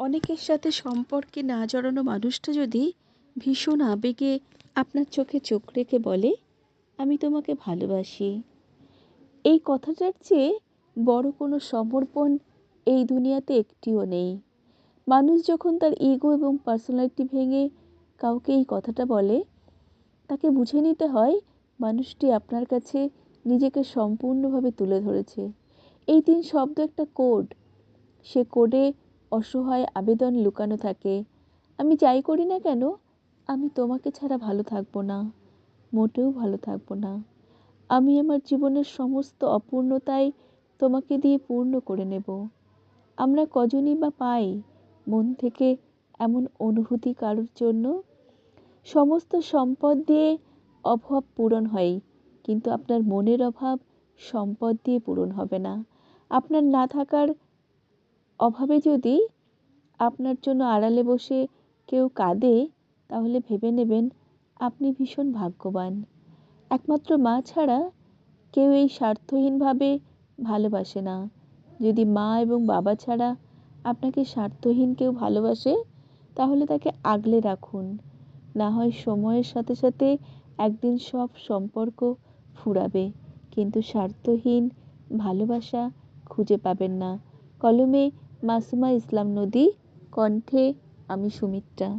অনেকের সাথে সম্পর্কে না জড়ানো মানুষটা যদি ভীষণ আবেগে আপনার চোখে চোখ রেখে বলে, আমি তোমাকে ভালোবাসি, এই কথাটার চেয়ে বড় কোনো সমর্পণ এই দুনিয়াতে একটিও নেই। মানুষ যখন তার ইগো এবং পার্সোনালিটি ভেঙে কাউকে এই কথাটা বলে, তাকে বুঝে নিতে হয় মানুষটি আপনার কাছে নিজেকে সম্পূর্ণভাবে তুলে ধরেছে। এই ৩ শব্দ একটা কোড। সে কোডে অসহায় আবেদন লুকানো থাকে। আমি যাই করি না কেন, আমি তোমাকে ছাড়া ভালো থাকবো না, মোটেও ভালো থাকবো না। আমি আমার জীবনের সমস্ত অপূর্ণতাই তোমাকে দিয়ে পূর্ণ করে নেব। আমরা কজনই বা পাই মন থেকে এমন অনুভূতি কারোর জন্য? সমস্ত সম্পদ দিয়ে অভাব পূরণ হয়, কিন্তু আপনার মনের অভাব সম্পদ দিয়ে পূরণ হবে না। আপনার না থাকার অভাবে যদি আপনার জন্য আড়ালে বসে কেউ কাঁদে, তাহলে ভেবে নেবেন আপনি ভীষণ ভাগ্যবান। একমাত্র মা ছাড়া কেউ এই স্বার্থহীনভাবে ভালোবাসে না। যদি মা এবং বাবা ছাড়া আপনাকে স্বার্থহীন কেউ ভালোবাসে, তাহলে তাকে আগলে রাখুন। না হয় সময়ের সাথে সাথে একদিন সব সম্পর্ক ফুরাবে, কিন্তু স্বার্থহীন ভালোবাসা খুঁজে পাবেন না। কলমে মাসুমা ইসলাম নদী, কণ্ঠে আমি সুমিত্রা।